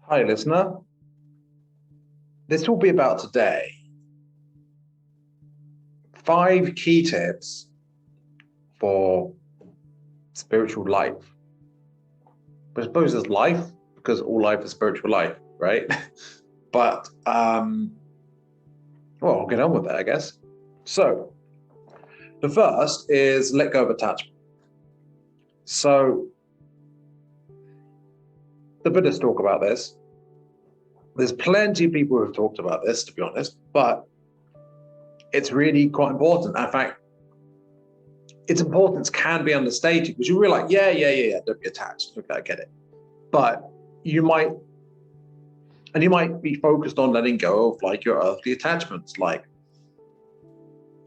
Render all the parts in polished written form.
Hi, listener. This will be about today. 5 key tips for spiritual life. But I suppose it's life, because all life is spiritual life, right? But, well, I'll get on with that, I guess. So, the first is let go of attachment. So, the Buddhists talk about this. There's plenty of people who have talked about this, to be honest, but it's really quite important. In fact, its importance can be understated because you're really like, yeah, don't be attached. Okay, I get it. But you might be focused on letting go of like your earthly attachments, like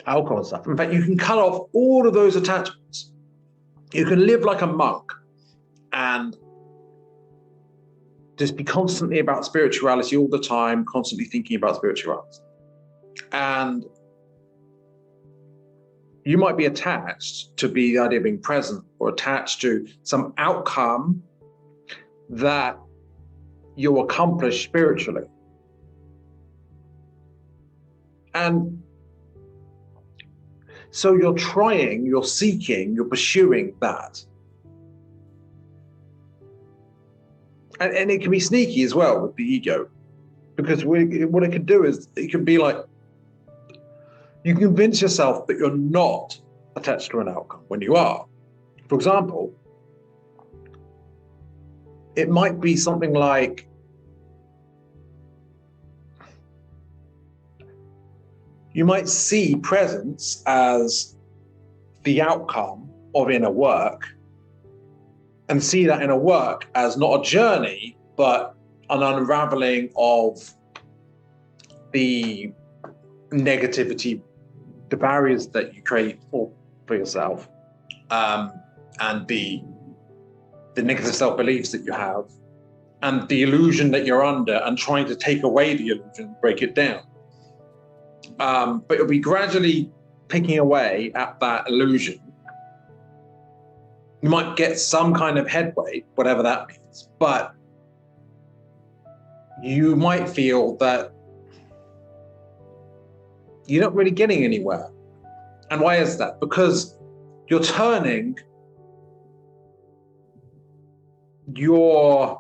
alcohol and stuff. In fact, you can cut off all of those attachments. You can live like a monk and just be constantly about spirituality all the time, constantly thinking about spirituality. And you might be attached to the idea of being present, or attached to some outcome that you'll accomplish spiritually. And so you're trying, you're seeking, you're pursuing that. And it can be sneaky as well with the ego, because what it can do is it can be like, you convince yourself that you're not attached to an outcome when you are. For example, it might be something like, you might see presence as the outcome of inner work, and see that inner work as not a journey, but an unraveling of the negativity, the barriers that you create for yourself, and the negative self-beliefs that you have, and the illusion that you're under, and trying to take away the illusion, break it down. But it'll be gradually picking away at that illusion. You might get some kind of headway, whatever that means, but you might feel that you're not really getting anywhere. And why is that? Because you're turning the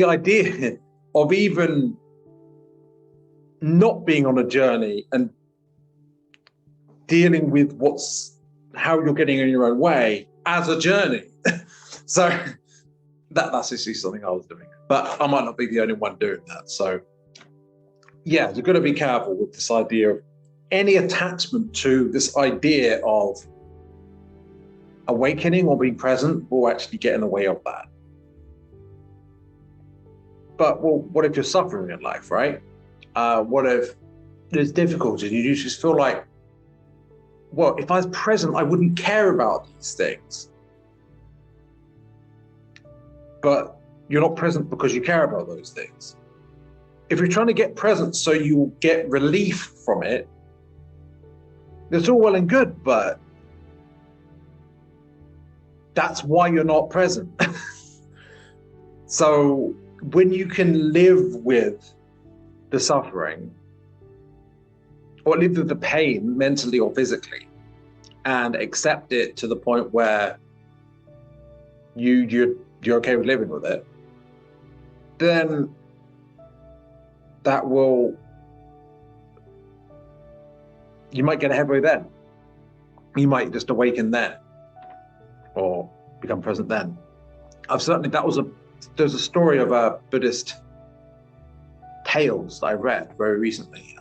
idea of even not being on a journey and dealing with how you're getting in your own way as a journey. So that's actually something I was doing, but I might not be the only one doing that. So yeah, you've got to be careful with this idea of any attachment to this idea of awakening or being present will actually get in the way of that. But well, what if you're suffering in life, right? What if there's difficulty and you just feel like, well, if I was present, I wouldn't care about these things. But you're not present because you care about those things. If you're trying to get present so you'll get relief from it, it's all well and good, but that's why you're not present. So when you can live with the suffering, or live with the pain mentally or physically, and accept it to the point where you're okay with living with it, then you might get a headway then. You might just awaken then, or become present then. There's a story of a Buddhist tales that I read very recently.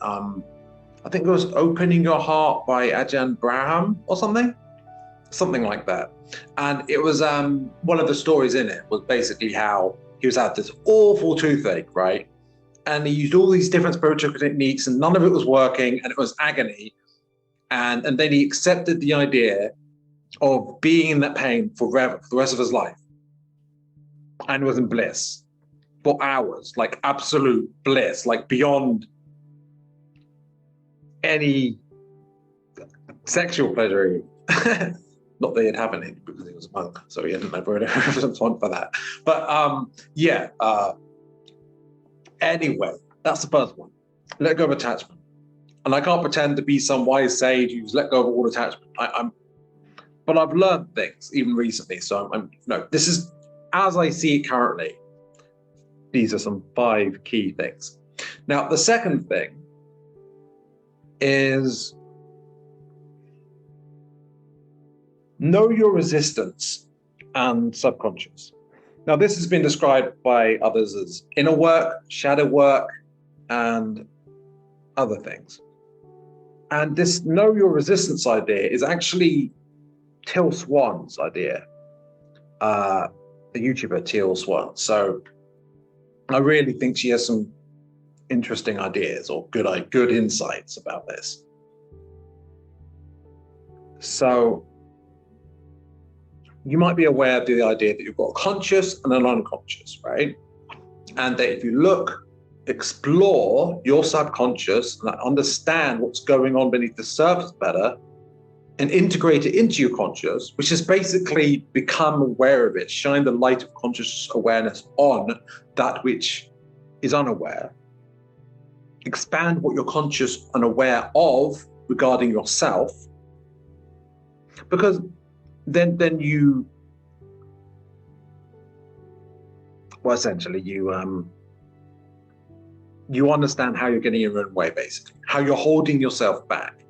I think it was Opening Your Heart by Ajahn Braham or something like that. And it was one of the stories in it was basically how he was had this awful toothache, right? And he used all these different spiritual techniques and none of it was working, and it was agony. And then he accepted the idea of being in that pain forever, for the rest of his life. And was in bliss for hours, like absolute bliss, like beyond any sexual pleasure. Not that he'd have any, because he was a monk, so he hadn't ever time for that. But Anyway, that's the first one. Let go of attachment. And I can't pretend to be some wise sage who's let go of all attachment. But I've learned things even recently. So this is as I see it currently. These are some 5 key things. Now, the second thing is know your resistance and subconscious. Now, this has been described by others as inner work, shadow work, and other things. And this know your resistance idea is actually Till Swan's idea, the YouTuber Till Swan. So I really think she has some interesting ideas or good insights about this. So you might be aware of the idea that you've got a conscious and an unconscious, right? And that if you explore your subconscious and understand what's going on beneath the surface better and integrate it into your conscious, which is basically become aware of it, shine the light of conscious awareness on that which is unaware, expand what you're conscious and aware of regarding yourself, because then you, well, essentially you understand how you're getting in your own way, basically, how you're holding yourself back,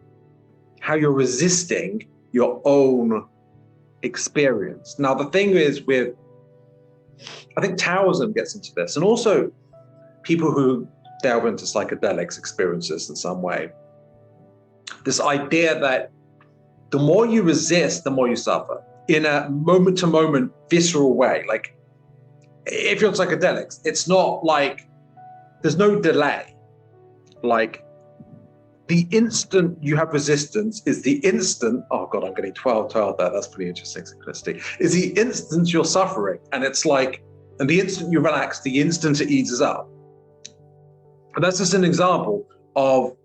how you're resisting your own experience. Now, the thing is I think Taoism gets into this, and also people who delve into psychedelics experiences in some way, this idea that the more you resist, the more you suffer in a moment-to-moment visceral way. Like if you're on psychedelics, it's not like there's no delay. Like the instant you have resistance is the instant, oh God, I'm getting 12 there. That's pretty interesting synchronicity. Is the instant you're suffering. And it's like, and the instant you relax, the instant it eases up. And that's just an example of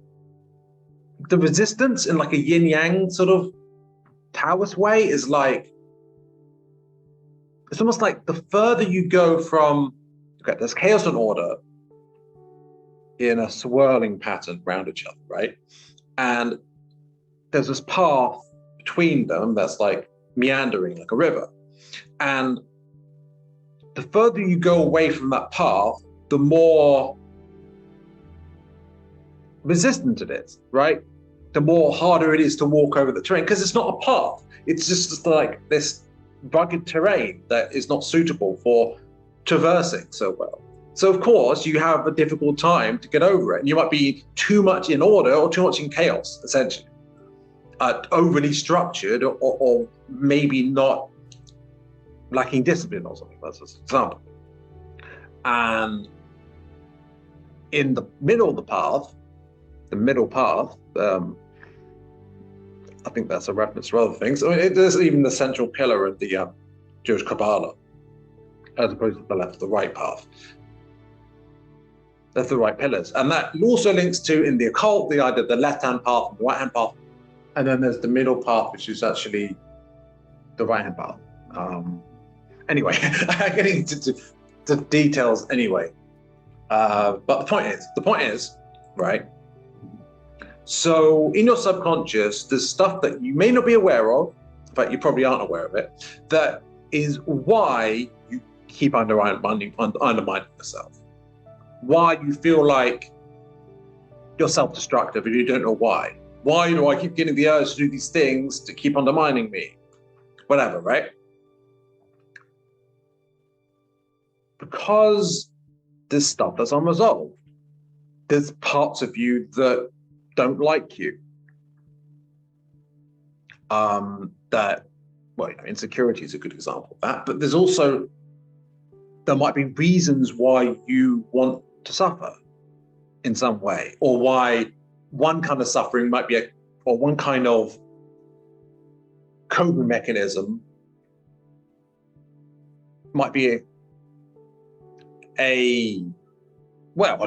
the resistance in like a yin yang sort of Taoist way is like, it's almost like the further you go from, okay, there's chaos and order in a swirling pattern around each other, right? And there's this path between them that's like meandering like a river. And the further you go away from that path, the more resistant it is, right? The more harder it is to walk over the terrain, because it's not a path. It's just like this rugged terrain that is not suitable for traversing so well. So of course you have a difficult time to get over it. And you might be too much in order or too much in chaos, essentially. Overly structured or maybe not lacking discipline or something, that's an example. And in the middle of the path, I think that's a reference to other things. I mean, there's even the central pillar of the Jewish Kabbalah, as opposed to the left, the right path. That's the right pillars. And that also links to, in the occult, the idea of the left-hand path and the right-hand path. And then there's the middle path, which is actually the right-hand path. Anyway, I'm getting into details anyway. But the point is, right? So in your subconscious, there's stuff that you may not be aware of, in fact, you probably aren't aware of it, that is why you keep undermining yourself. Why you feel like you're self-destructive and you don't know why. Why do I keep getting the urge to do these things to keep undermining me? Whatever, right? Because there's stuff that's unresolved. There's parts of you that don't like you. Insecurity is a good example of that, but there might be reasons why you want to suffer in some way, or why one kind of suffering might be or one kind of coping mechanism might be a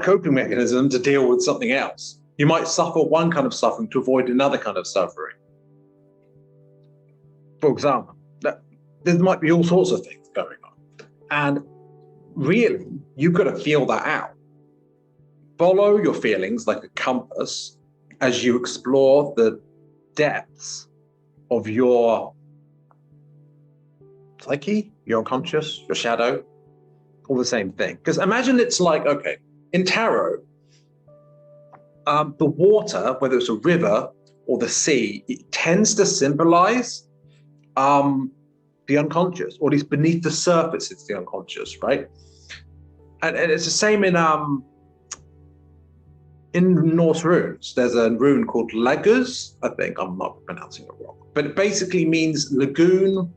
coping mechanism to deal with something else. You might suffer one kind of suffering to avoid another kind of suffering. For example, there might be all sorts of things going on. And really, you've got to feel that out. follow your feelings like a compass as you explore the depths of your psyche, your unconscious, your shadow, all the same thing. Because imagine it's like, okay, in tarot, the water, whether it's a river or the sea, it tends to symbolize the unconscious, or at least beneath the surface, it's the unconscious, right? And it's the same in Norse runes. There's a rune called Laguz. I think I'm not pronouncing it wrong, but it basically means lagoon,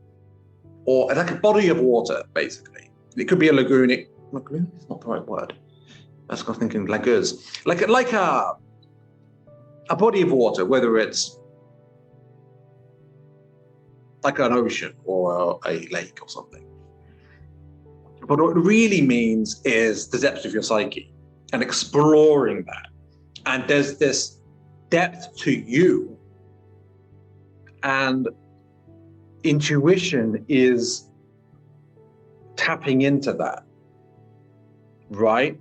or like a body of water, basically. It could be a lagoon. Lagoon is not the right word. That's what I was thinking. Laguz, like a body of water, whether it's like an ocean or a lake or something. But what it really means is the depths of your psyche and exploring that. And there's this depth to you, and intuition is tapping into that, right?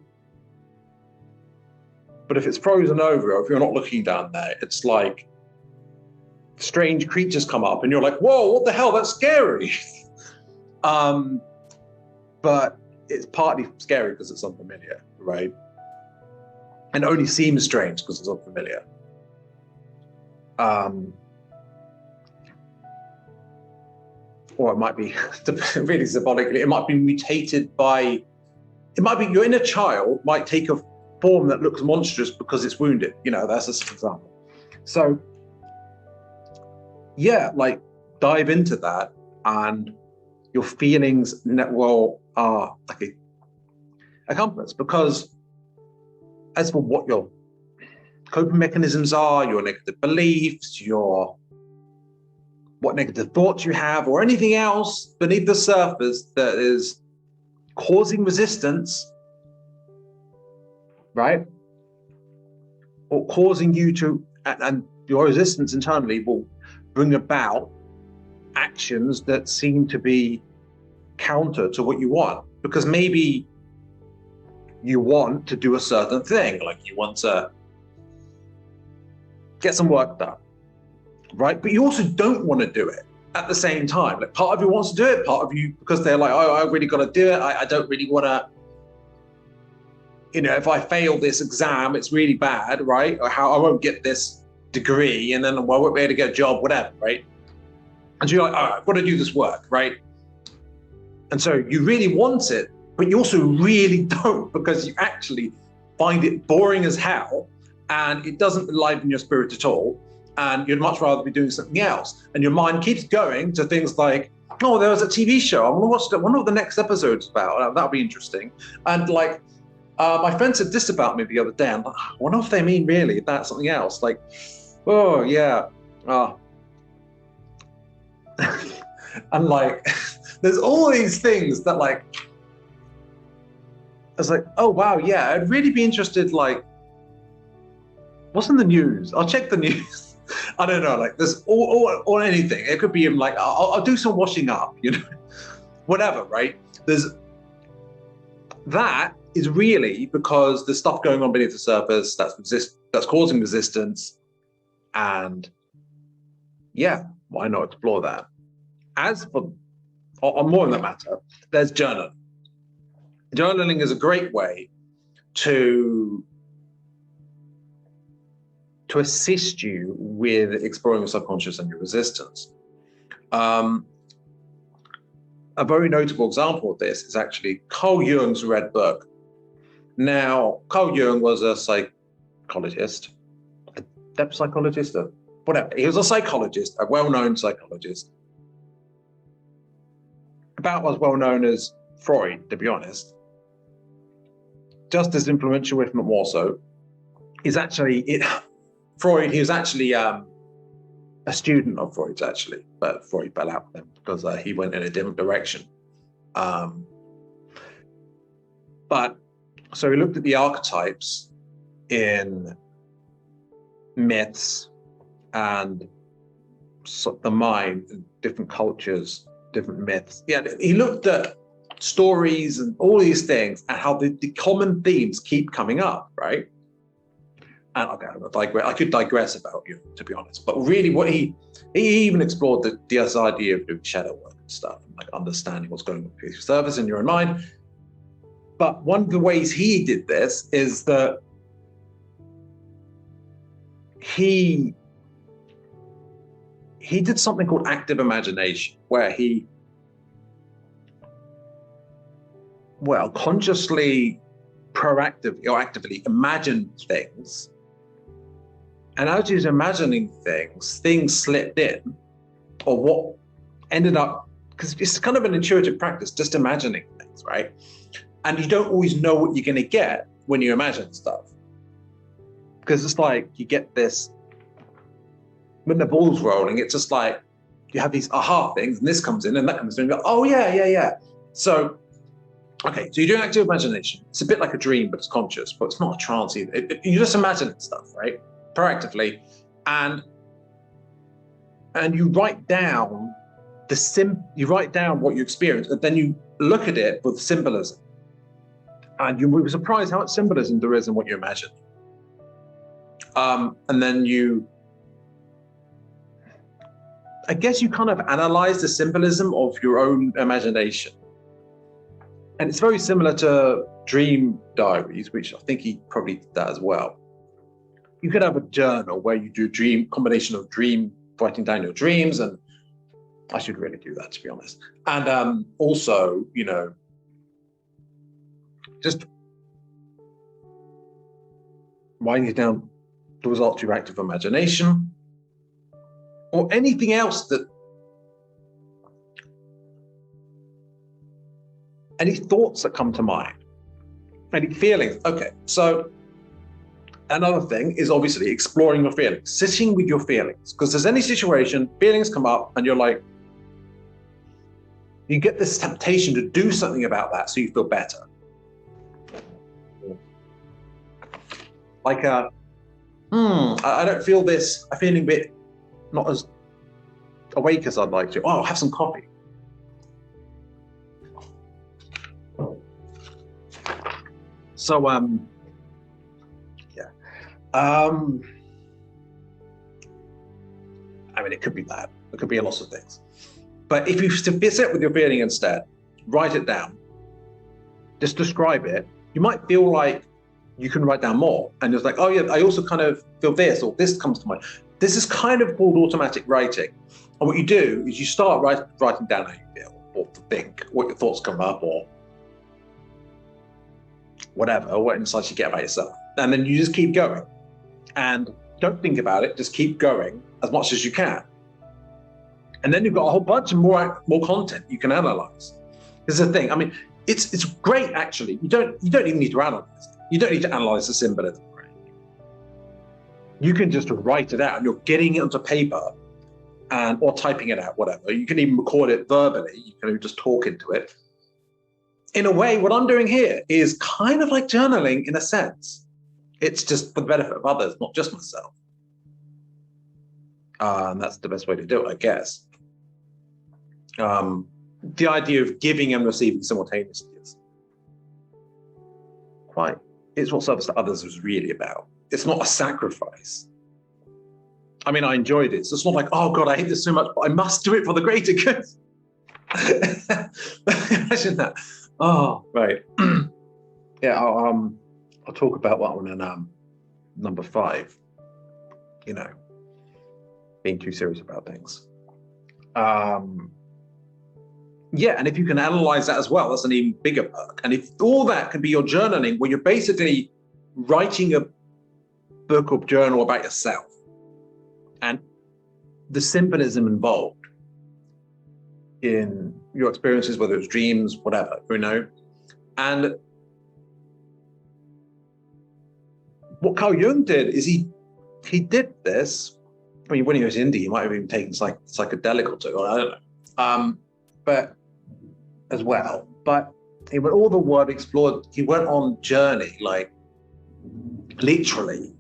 But if it's frozen over, or if you're not looking down there, it's like strange creatures come up and you're like, whoa, what the hell, that's scary. But it's partly scary because it's unfamiliar, right? And it only seems strange because it's unfamiliar. Or it might be, really symbolically, it might be mutated by, it might be your inner child might take a form that looks monstrous because it's wounded. You know, that's just an example. So, yeah, like dive into that, and your feelings are like a compass, because as for what your coping mechanisms are, your negative beliefs, what negative thoughts you have, or anything else beneath the surface that is causing resistance, right? Or causing you to, and your resistance internally will bring about actions that seem to be counter to what you want. Because maybe you want to do a certain thing, like you want to get some work done, right? But you also don't want to do it at the same time. Like part of you wants to do it, part of you, because they're like, oh, I really got to do it. I don't really want to, you know, if I fail this exam, it's really bad, right? Or how I won't get this degree, and then I won't be able to get a job, whatever, right? And so you're like, all right, I've got to do this work, right? And so you really want it, but you also really don't, because you actually find it boring as hell, and it doesn't enliven your spirit at all, and you'd much rather be doing something else. And your mind keeps going to things like, oh, there was a TV show, I want to watch that. I wonder what the next episode's about. That'll be interesting. And like, my friend said this about me the other day. I'm like, I wonder if they mean really that's something else. Like, oh yeah. And like, there's all these things that like, I was like, oh wow, yeah, I'd really be interested, like, what's in the news? I'll check the news. I don't know, like there's or anything. It could be like, I'll do some washing up, you know, whatever, right? That is really because there's stuff going on beneath the surface that's causing resistance. And yeah, why not explore that? As for, on more than that matter, there's journaling. Journaling is a great way to assist you with exploring your subconscious and your resistance. A very notable example of this is actually Carl Jung's Red Book. Now, Carl Jung was a psychologist, a depth psychologist, or whatever. He was a psychologist, a well-known psychologist, about as well-known as Freud, to be honest. Just as influential, if not more so, is actually Freud. He was actually a student of Freud's, actually, but Freud fell out with him because he went in a different direction. But so he looked at the archetypes in myths and the mind, different cultures, different myths. Yeah, he looked at stories and all these things and how the common themes keep coming up, right? And okay, I could digress about Jung, to be honest. But really, what he even explored this idea of doing shadow work and stuff, and like understanding what's going on with your surface in your own mind. But one of the ways he did this is that he did something called active imagination, where he, consciously, proactively, or actively imagined things. And as he was imagining things slipped in, or what ended up, because it's kind of an intuitive practice, just imagining things, right? And you don't always know what you're going to get when you imagine stuff. Because it's like you get this, when the ball's rolling, it's just like you have these aha things, and this comes in and that comes in, and you go, oh yeah. So, okay, so you're doing active imagination. It's a bit like a dream, but it's conscious, but it's not a trance either. You're just imagining stuff, right? Proactively. And you write down you write down what you experience, and then you look at it with symbolism. And you will be surprised how much symbolism there is in what you imagine. And then I guess you kind of analyze the symbolism of your own imagination. And it's very similar to dream diaries, which I think he probably did that as well. You could have a journal where you do combination of writing down your dreams, and I should really do that, to be honest. And also, just writing down the results of your active imagination, or anything else any thoughts that come to mind, any feelings. Okay, so another thing is obviously exploring your feelings, sitting with your feelings, because there's any situation, feelings come up, and you're like, you get this temptation to do something about that so you feel better. Like, I don't feel this, I'm feeling a bit not as awake as I'd like to. Oh, I'll have some coffee. So, yeah. I mean, it could be that. It could be a lot of things. But if you sit with your feeling instead, write it down, just describe it, you might feel like you can write down more. And it's like, oh yeah, I also kind of feel this, or this comes to mind. This is kind of called automatic writing. And what you do is you start writing down how you feel, or think, what your thoughts come up, or whatever, or what insights you get about yourself. And then you just keep going. And don't think about it, just keep going as much as you can. And then you've got a whole bunch of more content you can analyze. This is the thing. I mean, it's great, actually. You don't even need to analyze it. You don't need to analyze the symbolism. You can just write it out, and you're getting it onto paper, or typing it out, whatever. You can even record it verbally. You can just talk into it. In a way, what I'm doing here is kind of like journaling in a sense. It's just for the benefit of others, not just myself. And that's the best way to do it, I guess. The idea of giving and receiving simultaneously it's what service to others is really about. It's not a sacrifice. I mean, I enjoyed it. So it's not like, oh God, I hate this so much, but I must do it for the greater good. Imagine that. Oh, right. Yeah, I'll talk about that one in number 5. Being too serious about things. Yeah, and if you can analyze that as well, that's an even bigger perk. And if all that can be your journaling, where you're basically writing a book or journal about yourself, and the symbolism involved in your experiences, whether it's dreams, whatever, And what Carl Jung did is he did this. I mean, when he was in India, he might have even taken psychedelic or two, I don't know. But as well. But he went all the world explored. He went on journey, like literally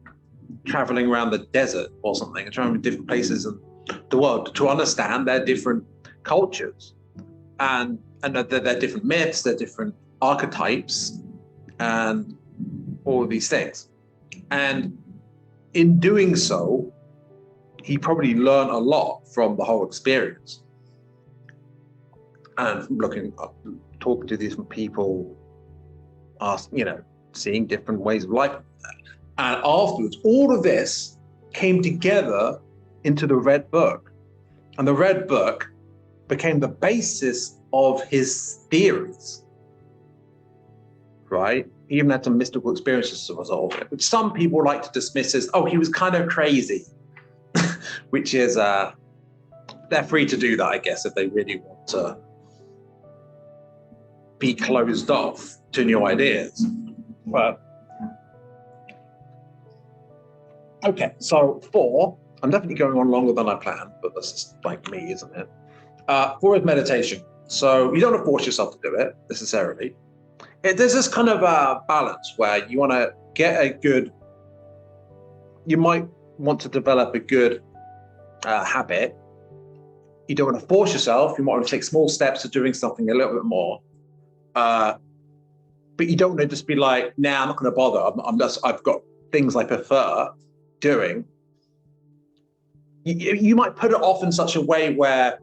traveling around the desert or something, and traveling different places in the world to understand their different cultures and their different myths, their different archetypes, and all of these things. And in doing so, he probably learned a lot from the whole experience. And looking up, talking to different people, seeing different ways of life. And afterwards, all of this came together into the Red Book. And the Red Book became the basis of his theories, right? He even had some mystical experiences as a result of it, which some people like to dismiss as, oh, he was kind of crazy, which is, they're free to do that, I guess, if they really want to be closed off to new ideas. But okay, so 4, I'm definitely going on longer than I planned, but that's just like me, isn't it? 4 is meditation. So you don't have to force yourself to do it necessarily. There's this kind of balance where you want to get you might want to develop a good habit. You don't want to force yourself. You might want to take small steps to doing something a little bit more. But you don't want to just be like, nah, I'm not going to bother. I've got things I prefer doing. You might put it off in such a way where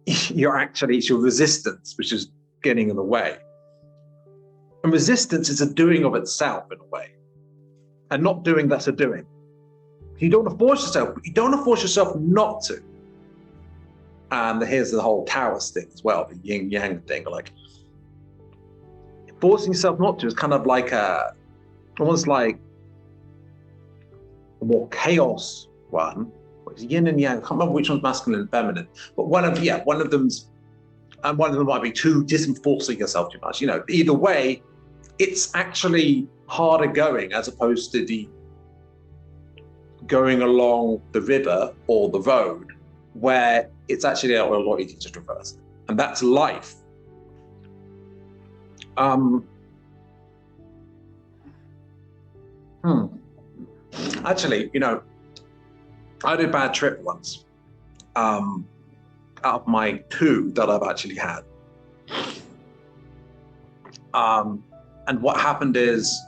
it's your resistance, which is getting in the way. And resistance is a doing of itself in a way. And not doing, that's a doing. You don't want to force yourself, but you don't want to force yourself not to. And here's the whole Taoist thing as well, the yin yang thing. Like forcing yourself not to is kind of like almost like a more chaos one. It's yin and yang. I can't remember which one's masculine and feminine, but one of them's, and one of them might be too forcing yourself too much. Either way, it's actually harder going as opposed to the going along the river or the road, where it's actually a lot easier to traverse. And that's life. Actually, I had a bad trip once, out of my 2 that I've actually had. And what happened is,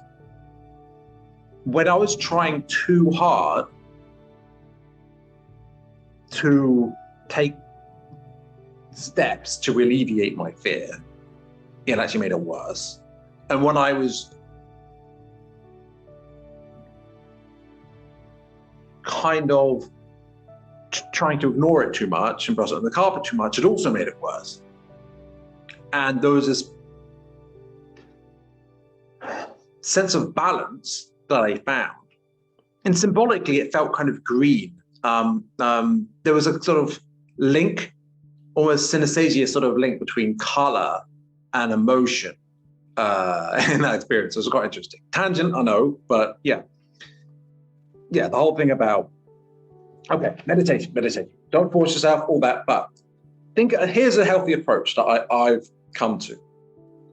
when I was trying too hard to take steps to alleviate my fear, it actually made it worse. And when I was kind of trying to ignore it too much and brush it on the carpet too much, it also made it worse. And there was this sense of balance that I found. And symbolically, it felt kind of green. There was a sort of link, almost synesthesia sort of link between color and emotion in that experience. It was quite interesting. Tangent, I know, but yeah. Yeah, the whole thing about, okay, meditation. Don't force yourself, all that, but here's a healthy approach that I've come to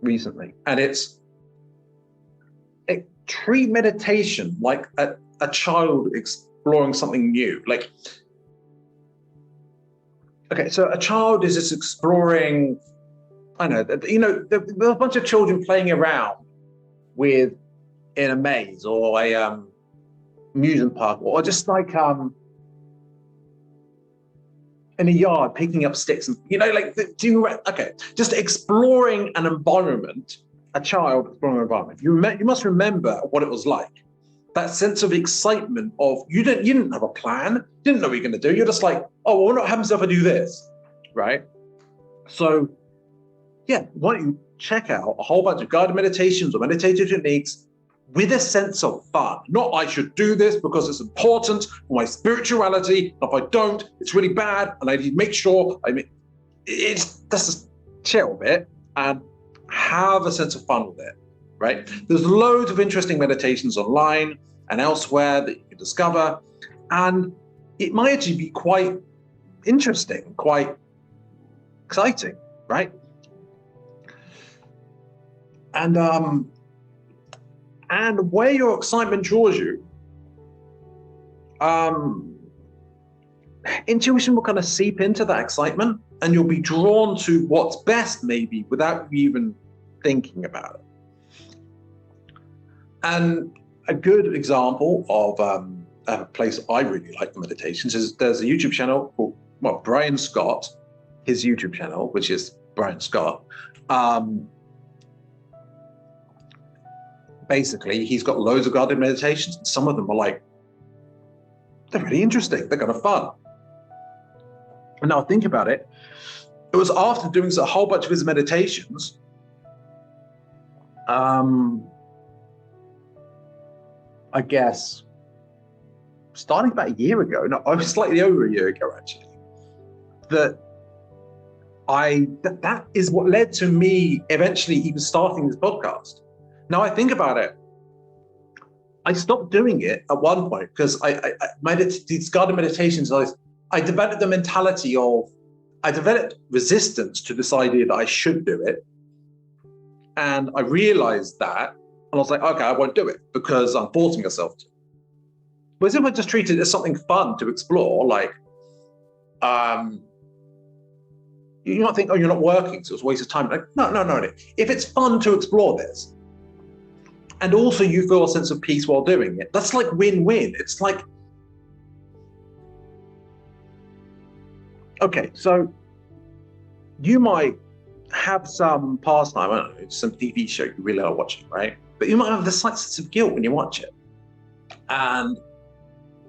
recently. And it's, treat meditation like a child exploring something new. Like, okay, so a child is just exploring, I know, there's a bunch of children playing around in a maze or a amusement park, or just like in a yard picking up sticks and just exploring an environment. A child exploring an environment. You must remember what it was like. That sense of excitement of you didn't have a plan, you didn't know what you're going to do. You're just like, oh, well, what happens if I do this, right? So, yeah, why don't you check out a whole bunch of guided meditations or meditative techniques with a sense of fun. Not I should do this because it's important for my spirituality. If I don't, it's really bad, and I need to make sure. That's just chill a bit and have a sense of fun with it, right? There's loads of interesting meditations online and elsewhere that you can discover, and it might actually be quite interesting, quite exciting, right? And where your excitement draws you, intuition will kind of seep into that excitement, and you'll be drawn to what's best maybe without you even thinking about it. And a good example of a place I really like for meditations is there's a YouTube channel called, well, Brian Scott, his YouTube channel, which is Brian Scott. Basically, he's got loads of guided meditations, and some of them are like, they're really interesting. They're kind of fun. And now I think about it, it was after doing a whole bunch of his meditations, I guess, starting about a year ago, no, I was slightly over a year ago, actually, that is what led to me eventually even starting this podcast. Now I think about it, I stopped doing it at one point because these guided meditations, I developed the mentality of, I developed resistance to this idea that I should do it. And I realized that, and I was like, okay, I won't do it because I'm forcing myself to. Whereas if I just treat it as something fun to explore, like, you might think, oh, you're not working, so it's a waste of time. Like, no. If it's fun to explore this, and also you feel a sense of peace while doing it, that's like win-win. It's like, okay, so you might have some pastime, I don't know, some TV show you really are watching, right? But you might have this slight sense of guilt when you watch it. And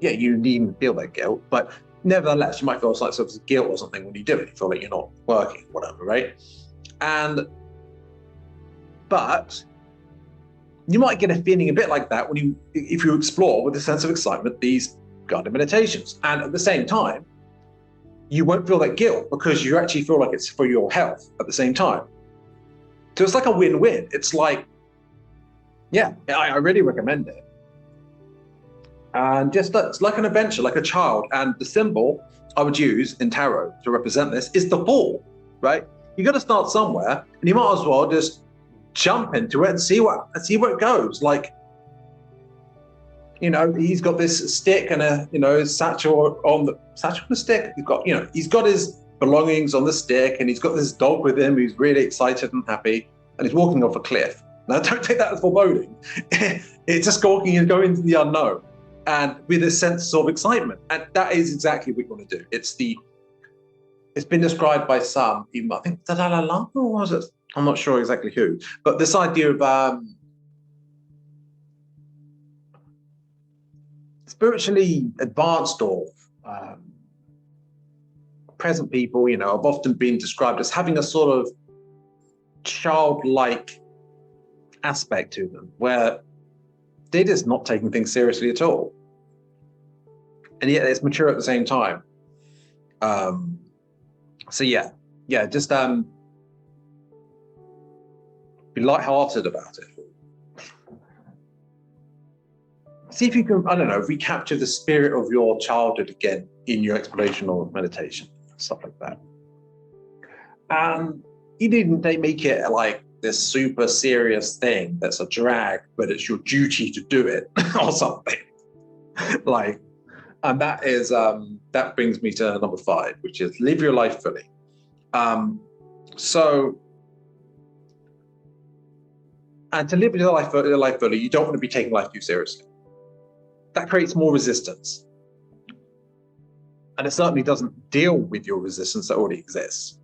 yeah, you needn't feel that guilt, but nevertheless, you might feel a slight sense of guilt or something when you do it. You feel like you're not working, whatever, right? But you might get a feeling a bit like that if you explore with a sense of excitement these guided meditations. And at the same time, you won't feel that guilt because you actually feel like it's for your health at the same time. So it's like a win-win. It's like, yeah, I really recommend it. And just it's like an adventure, like a child. And the symbol I would use in tarot to represent this is the ball, right? You got to start somewhere, and you might as well just jump into it and see where it goes. Like, you know, he's got this stick and a satchel on the stick. He's got his belongings on the stick, and he's got this dog with him who's really excited and happy, and he's walking off a cliff. Now, don't take that as foreboding. It's just walking and going into the unknown, and with a sense of excitement. And that is exactly what you want to do. It's been described by some, even I think Dalai Lama, or was it? I'm not sure exactly who, but this idea of spiritually advanced or present people, have often been described as having a sort of childlike aspect to them, where they're just not taking things seriously at all, and yet it's mature at the same time. So yeah, just be lighthearted about it. See if you can, I don't know, recapture the spirit of your childhood again in your exploration or meditation, stuff like that. And they make it like this super serious thing that's a drag, but it's your duty to do it or something. And that is that brings me to number 5, which is live your life fully. And to live your life fully, you don't want to be taking life too seriously. That creates more resistance. And it certainly doesn't deal with your resistance that already exists.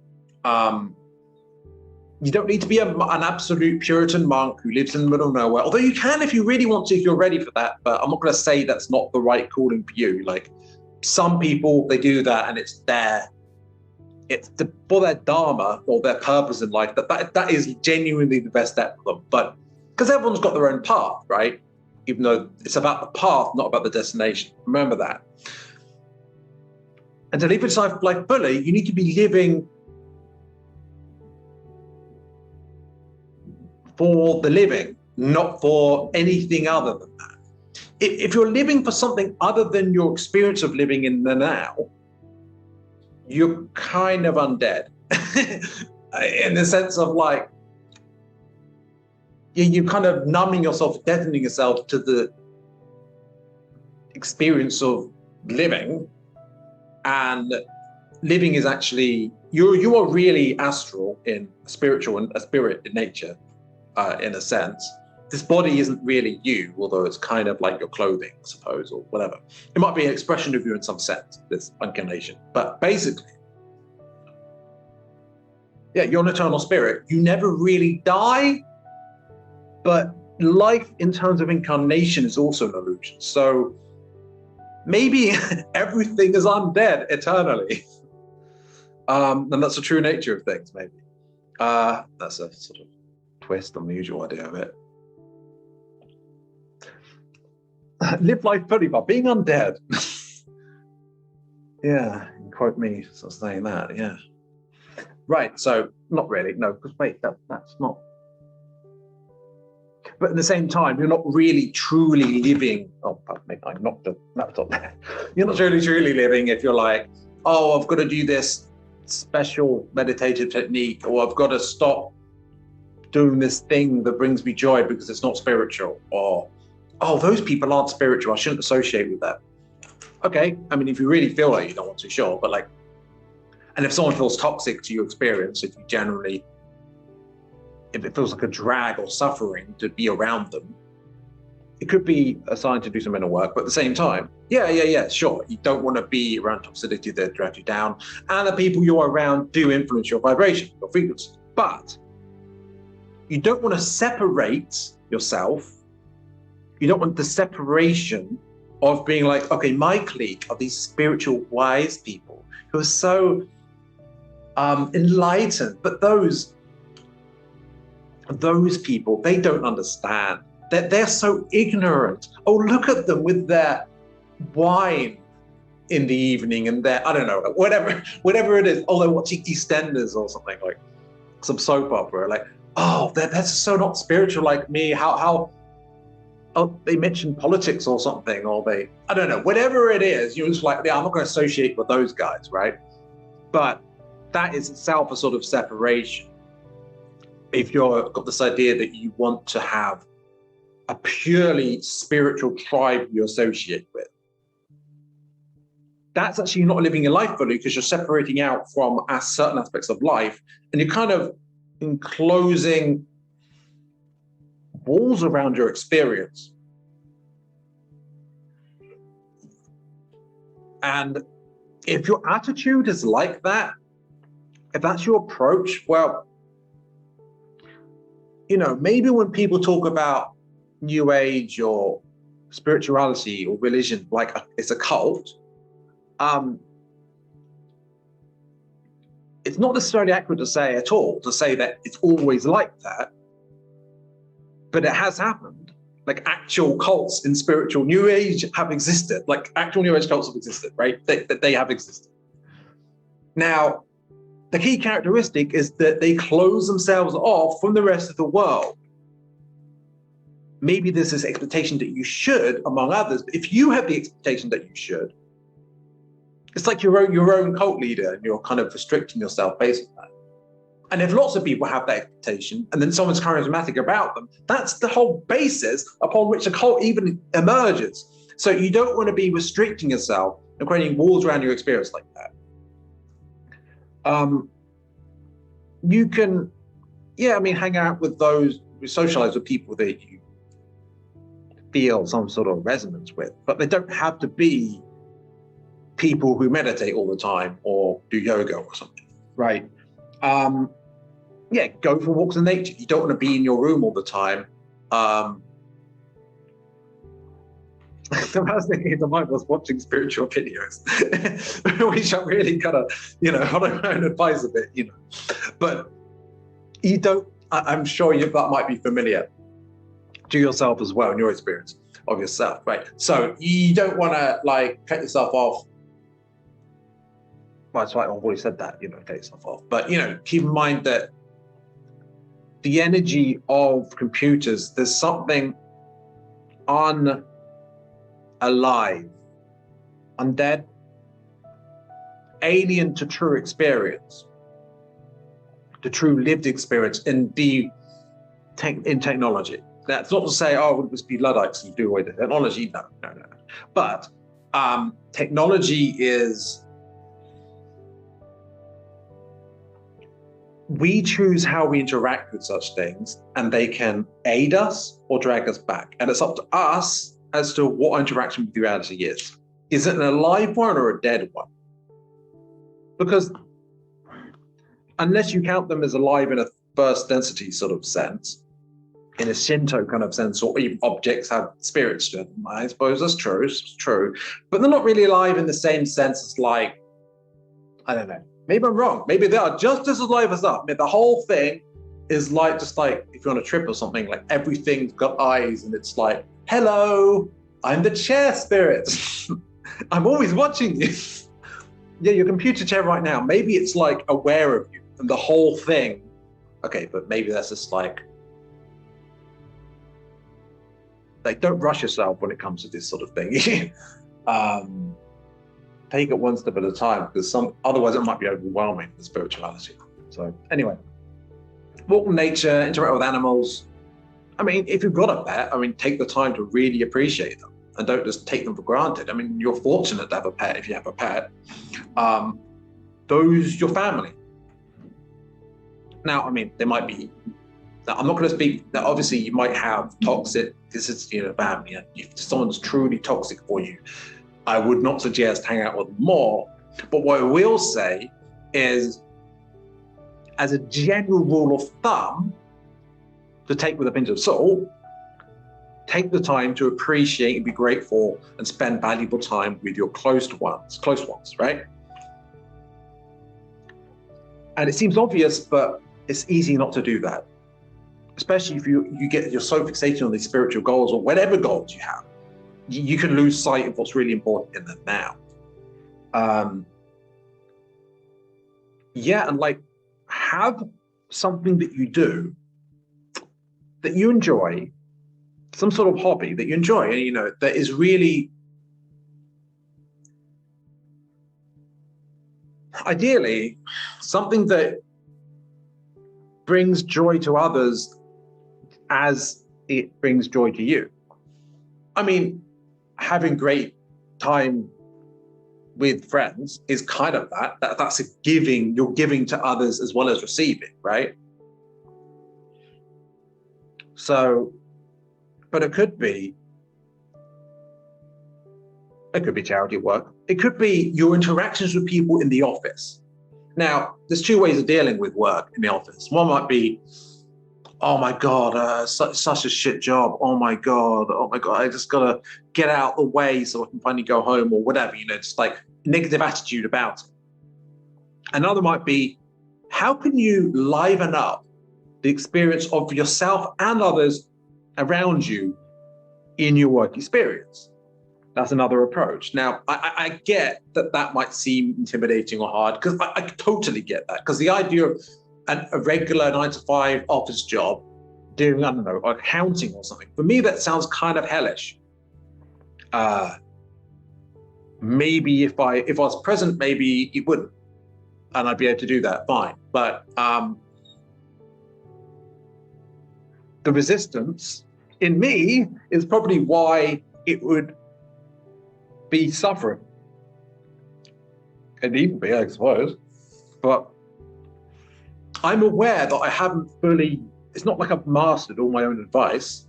You don't need to be an absolute Puritan monk who lives in the middle of nowhere, although you can if you really want to, if you're ready for that. But I'm not going to say that's not the right calling for you. Like, some people, they do that, and it's for their dharma or their purpose in life, that is genuinely the best step for them. But because everyone's got their own path, right? Even though it's about the path, not about the destination. Remember that. And to live your life fully, you need to be living for the living, not for anything other than that. If you're living for something other than your experience of living in the now, you're kind of undead in the sense of like, you're kind of numbing yourself, deadening yourself to the experience of living. And living is actually, you are really astral in spiritual and a spirit in nature, in a sense. this body isn't really you, although it's kind of like your clothing, I suppose, or whatever. It might be an expression of you in some sense, this incarnation. But basically, yeah, you're an eternal spirit. You never really die, but life in terms of incarnation is also an illusion. So maybe everything is undead eternally. And that's the true nature of things, maybe. That's a sort of twist on the usual idea of it. Live life fully by being undead. Yeah, you quote me sort of saying that, yeah. Right, so not really, no, because wait, that's not. But at the same time, you're not really truly living. Oh, pardon me, I knocked the laptop there. You're not really truly living if you're like, oh, I've got to do this special meditative technique, or I've got to stop doing this thing that brings me joy because it's not spiritual, or oh, those people aren't spiritual, I shouldn't associate with them. Okay, I mean, if you really feel like you don't want to, sure, but like, and if someone feels toxic to your experience, if it feels like a drag or suffering to be around them, it could be a sign to do some inner work. But at the same time, yeah, sure, you don't want to be around toxicity that drag you down, and the people you're around do influence your vibration, your frequency. But you don't want to separate yourself. You don't want the separation of being like, okay, my clique are these spiritual wise people who are so enlightened, but those people, they don't understand. They're so ignorant. Oh, look at them with their wine in the evening and their, I don't know, whatever it is. Oh, they're watching EastEnders or something, like some soap opera. Like, oh, that's so not spiritual like me. How oh, they mentioned politics or something, or I don't know, whatever it is, you're just like, yeah, I'm not going to associate with those guys, right? But that is itself a sort of separation. If you've got this idea that you want to have a purely spiritual tribe you associate with, that's actually not living your life fully, because you're separating out from certain aspects of life, and you're kind of enclosing walls around your experience. And if your attitude is like that, if that's your approach, well, you know, maybe when people talk about New Age or spirituality or religion like it's a cult, it's not necessarily accurate to say at all, to say that it's always like that, but it has happened. Like actual cults in spiritual New Age have existed, like actual New Age cults have existed, right? They have existed. Now, the key characteristic is that they close themselves off from the rest of the world. Maybe there's this expectation that you should, among others, but if you have the expectation that you should, it's like your own cult leader, and you're kind of restricting yourself based on that. And if lots of people have that expectation, and then someone's charismatic about them, that's the whole basis upon which a cult even emerges. So you don't want to be restricting yourself and creating walls around your experience like that. You can, hang out with those, socialize with people that you feel some sort of resonance with, but they don't have to be people who meditate all the time or do yoga or something, right? Go for walks in nature. You don't want to be in your room all the time. The last thing in the mind was watching spiritual videos, which I really kind of, follow my own advice a bit, But you don't, I'm sure that might be familiar to yourself as well in your experience of yourself, right? So you don't want to cut yourself off. Well, it's right, I've already said that, cut yourself off. But, keep in mind that the energy of computers, there's something unalive, undead, alien to true experience, to true lived experience in technology. That's not to say, oh, it must be Luddites and do away with technology. No. But technology is we choose how we interact with such things, and they can aid us or drag us back. And it's up to us as to what our interaction with reality is. Is it an alive one or a dead one? Because unless you count them as alive in a first density sort of sense, in a Shinto kind of sense, or even objects have spirits to them, I suppose that's true, it's true. But they're not really alive in the same sense as, like, I don't know. Maybe I'm wrong. Maybe they are just as alive as us. I mean, the whole thing is like, just like if you're on a trip or something, like everything's got eyes and it's like, hello, I'm the chair spirit. I'm always watching you. Yeah, your computer chair right now, maybe it's like aware of you and the whole thing. Okay, but maybe that's just like don't rush yourself when it comes to this sort of thing. Take it one step at a time, because otherwise it might be overwhelming, the spirituality. So anyway, walk in nature, interact with animals. I mean, if you've got a pet, I mean, take the time to really appreciate them and don't just take them for granted. I mean, you're fortunate to have a pet if you have a pet. Those, your family. Now, I mean, there might be, I'm not going to speak, that obviously you might have toxicity in a family, and if someone's truly toxic for you, I would not suggest hang out with them more. But what I will say is, as a general rule of thumb, to take with a pinch of salt, take the time to appreciate and be grateful and spend valuable time with your close ones, right? And it seems obvious, but it's easy not to do that. Especially if you're so fixated on these spiritual goals or whatever goals you have. You can lose sight of what's really important in them now. Yeah, and like, have something that you do that you enjoy, some sort of hobby that you enjoy, and you know, that is really, ideally, something that brings joy to others as it brings joy to you. I mean, having great time with friends is kind of that's a giving, you're giving to others as well as receiving, right? So, but it could be charity work. It could be your interactions with people in the office. Now, there's two ways of dealing with work in the office. One might be, oh my God, such a shit job. Oh my God, I just gotta get out the way so I can finally go home, or whatever, you know, just like negative attitude about it. Another might be, how can you liven up the experience of yourself and others around you in your work experience? That's another approach. Now, I get that might seem intimidating or hard, because I totally get that, because the idea of a regular 9-to-5 office job doing, I don't know, accounting or something, for me, that sounds kind of hellish. Maybe if I was present, maybe it wouldn't, and I'd be able to do that fine. But the resistance in me is probably why it would be suffering. It'd even be, I suppose. But I'm aware that I haven't fully, it's not like I've mastered all my own advice.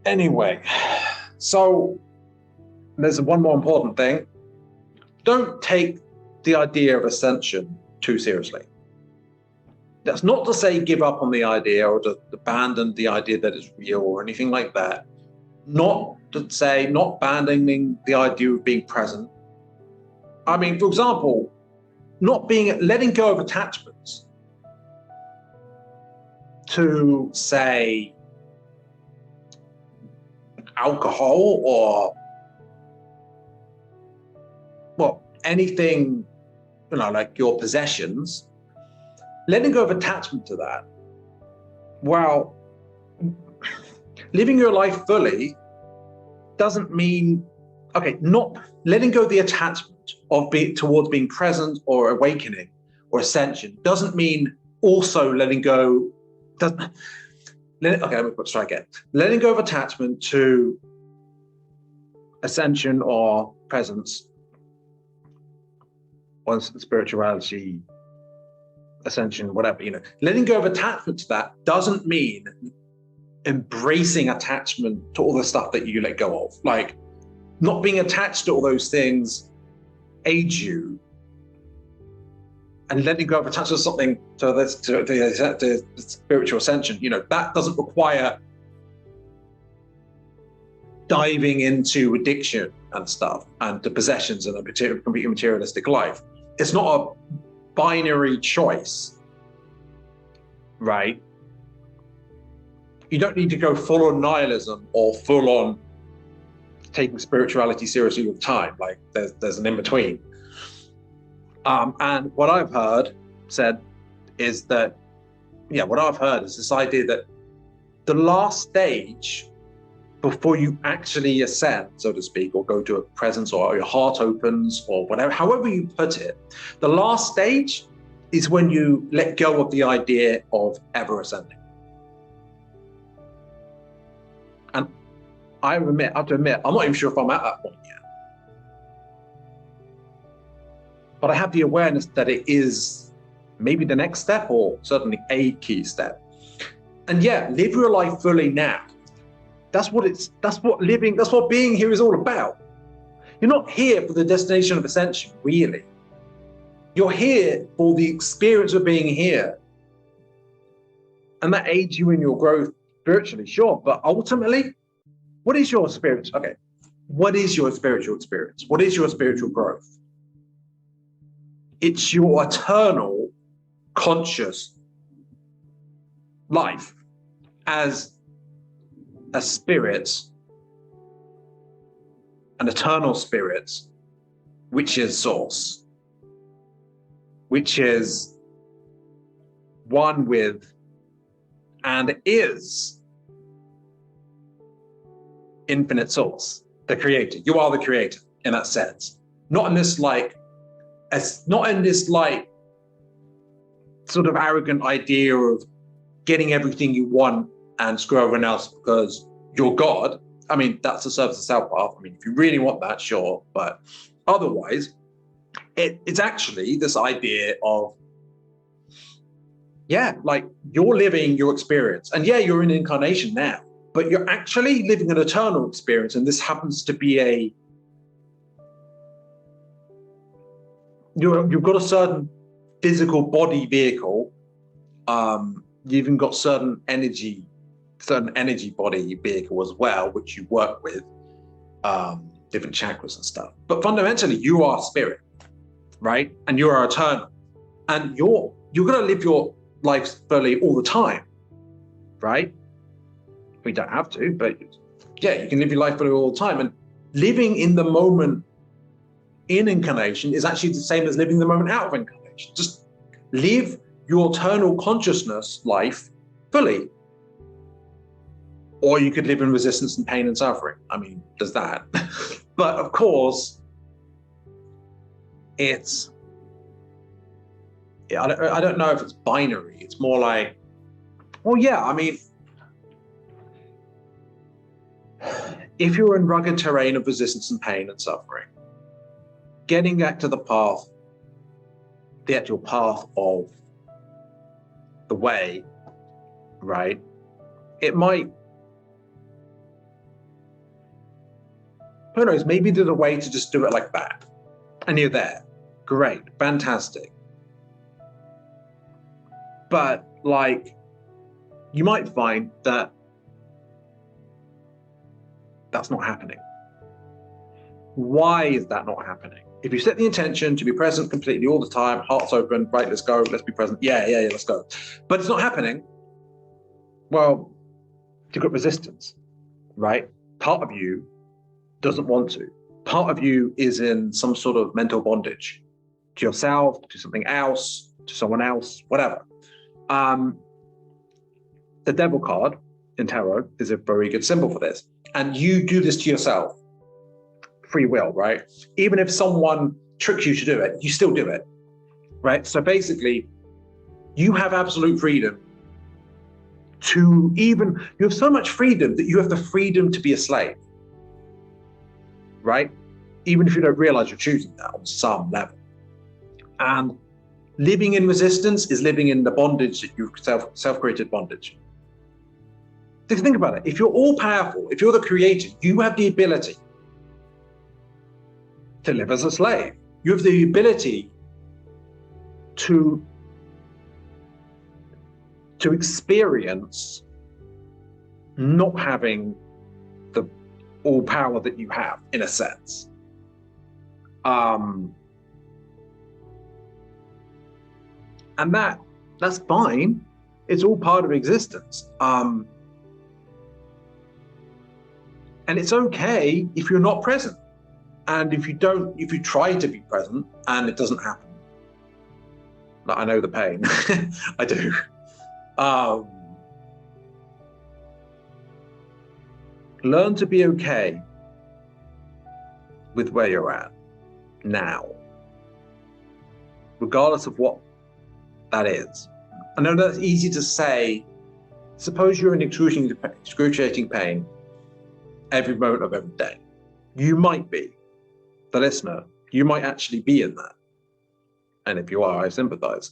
Anyway, so there's one more important thing. Don't take the idea of ascension too seriously. That's not to say give up on the idea or to abandon the idea that it's real or anything like that. Not to say not abandoning the idea of being present. I mean, for example, letting go of attachments to, say, alcohol or, well, anything, you know, like your possessions, letting go of attachment to that, well, living your life fully doesn't mean, okay, not letting go of the attachment of towards being present or awakening or ascension doesn't mean also letting go, let's try again. Letting go of attachment to ascension or presence on spirituality, ascension, whatever, letting go of attachment to that doesn't mean embracing attachment to all the stuff that you let go of. Like, not being attached to all those things aids you, and letting go of attachment to something, to the spiritual ascension, that doesn't require diving into addiction and stuff and the possessions and a completely materialistic life. It's not a binary choice, right? You don't need to go full on nihilism or full on taking spirituality seriously all the time. Like, there's an in between. And what I've heard said is that, what I've heard is this idea that the last stage before you actually ascend, so to speak, or go to a presence, or your heart opens, or whatever, however you put it, the last stage is when you let go of the idea of ever ascending. And I have to admit, I'm not even sure if I'm at that point yet. But I have the awareness that it is maybe the next step, or certainly a key step. And live your life fully now. That's what being here is all about. You're not here for the destination of ascension, really. You're here for the experience of being here. And that aids you in your growth spiritually, sure. But ultimately, what is your spirit? Okay. What is your spiritual experience? What is your spiritual growth? It's your eternal conscious life as a spirit, an eternal spirit, which is source, which is one with and is infinite source, the creator. You are the creator in that sense. Not in this sort of arrogant idea of getting everything you want and screw everyone else because you're God. I mean, that's the service of self path. I mean, if you really want that, sure. But otherwise, it's actually this idea of, you're living your experience. And you're in incarnation now, but you're actually living an eternal experience. And this happens to be you've got a certain physical body vehicle. You've even got certain energy body vehicle as well, which you work with, different chakras and stuff. But fundamentally, you are spirit, right? And you are eternal. And you're going to live your life fully all the time, right? We don't have to, but you can live your life fully all the time. And living in the moment in incarnation is actually the same as living the moment out of incarnation. Just live your eternal consciousness life fully. Or you could live in resistance and pain and suffering. I mean, there's that. But of course, it's, I don't know if it's binary. It's more like, I mean, if you're in rugged terrain of resistance and pain and suffering, getting back to the path, the actual path of the way, right? It might, who knows, maybe there's a way to just do it like that. And you're there. Great, fantastic. But you might find that that's not happening. Why is that not happening? If you set the intention to be present completely all the time, hearts open, right, let's go, let's be present. Yeah, let's go. But it's not happening. Well, you've got resistance, right? Part of you doesn't want to. Part of you is in some sort of mental bondage to yourself, to something else, to someone else, whatever. The devil card in tarot is a very good symbol for this. And you do this to yourself. Free will, right? Even if someone tricks you to do it, you still do it, right? So basically, you have absolute freedom you have so much freedom that you have the freedom to be a slave, right? Even if you don't realize you're choosing that on some level. And living in resistance is living in the bondage that you've self-created bondage. Just think about it. If you're all powerful, if you're the creator, you have the ability to live as a slave. You have the ability to experience not having the all power that you have, in a sense. And that's fine. It's all part of existence. And it's okay if you're not present. And if you try to be present and it doesn't happen. I know the pain. I do. Learn to be okay with where you're at now, regardless of what that is. I know that's easy to say. Suppose you're in excruciating pain every moment of every day. You might be, the listener, you might actually be in that. And if you are, I sympathize.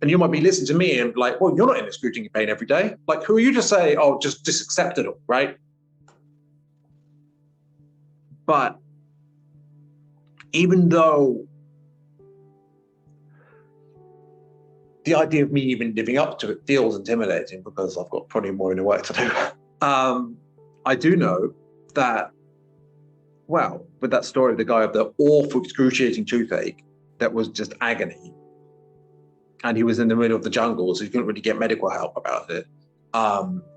And you might be listening to me and be like, well, you're not in excruciating pain every day. Like, who are you to say, oh, just accept it all, right? But even though the idea of me even living up to it feels intimidating because I've got probably more inner work to do, I do know that, well, with that story of the guy of the awful, excruciating toothache that was just agony, and he was in the middle of the jungle, so he couldn't really get medical help about it,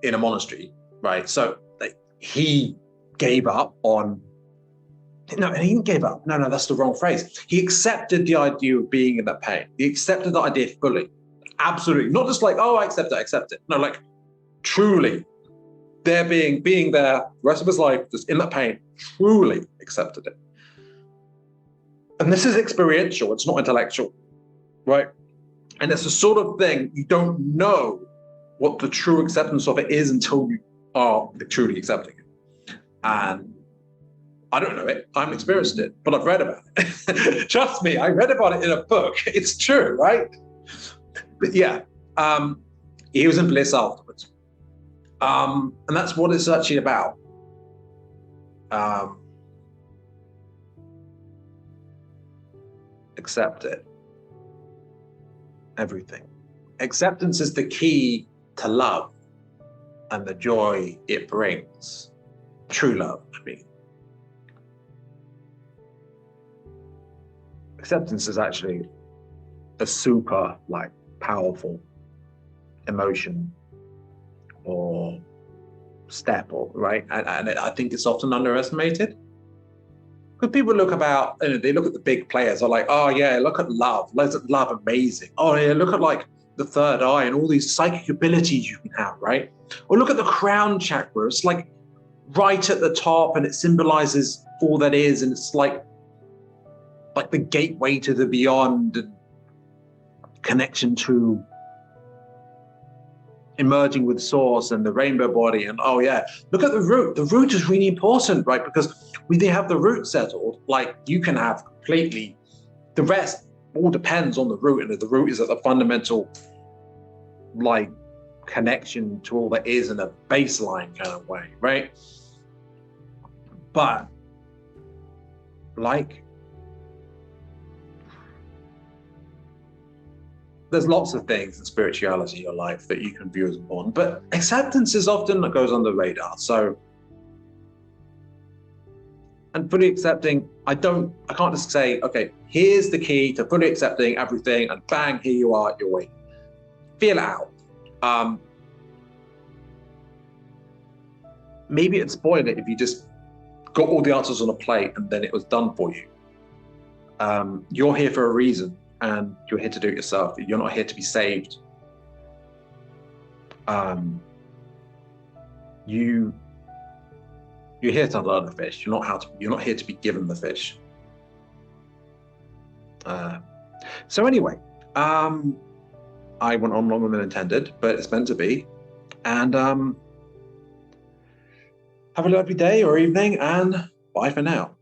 in a monastery, right? So he gave up on, no, he didn't give up. No, that's the wrong phrase. He accepted the idea of being in that pain. He accepted the idea fully. Absolutely. Not just like, oh, I accept it. No, like truly there being there the rest of his life, just in that pain, truly accepted it. And this is experiential, it's not intellectual, right? And it's the sort of thing you don't know what the true acceptance of it is until you are truly accepting it. And I don't know it, I haven't experienced it, but I've read about it. Trust me, I read about it in a book. It's true, right? But yeah, he was in bliss afterwards. And that's what it's actually about. Accept it. Everything. Acceptance is the key to love and the joy it brings. True love, I mean. Acceptance is actually a super powerful emotion or step, or right? And I think it's often underestimated. Because people look about, they look at the big players, are like, oh yeah, look at love. Isn't love amazing? Oh yeah, look at the third eye and all these psychic abilities you can have, right? Or look at the crown chakra. It's right at the top, and it symbolizes all that is, and it's like the gateway to the beyond and connection to emerging with source and the rainbow body. And oh yeah, look at the root. The root is really important, right? Because when they have the root settled, you can have completely, the rest all depends on the root, and the root is at the fundamental connection to all that is in a baseline kind of way, right? But there's lots of things in spirituality in your life that you can view as important, but acceptance is often that goes on the radar. So, and fully accepting, I can't just say, okay, here's the key to fully accepting everything, and bang, here you are, you're waiting. Feel it out. Maybe it'd spoil it if you just got all the answers on a plate and then it was done for you. You're here for a reason, and you're here to do it yourself. You're not here to be saved. You're here to learn the fish. You're not here to be given the fish. So anyway, I went on longer than intended, but it's meant to be. And have a lovely day or evening, and bye for now.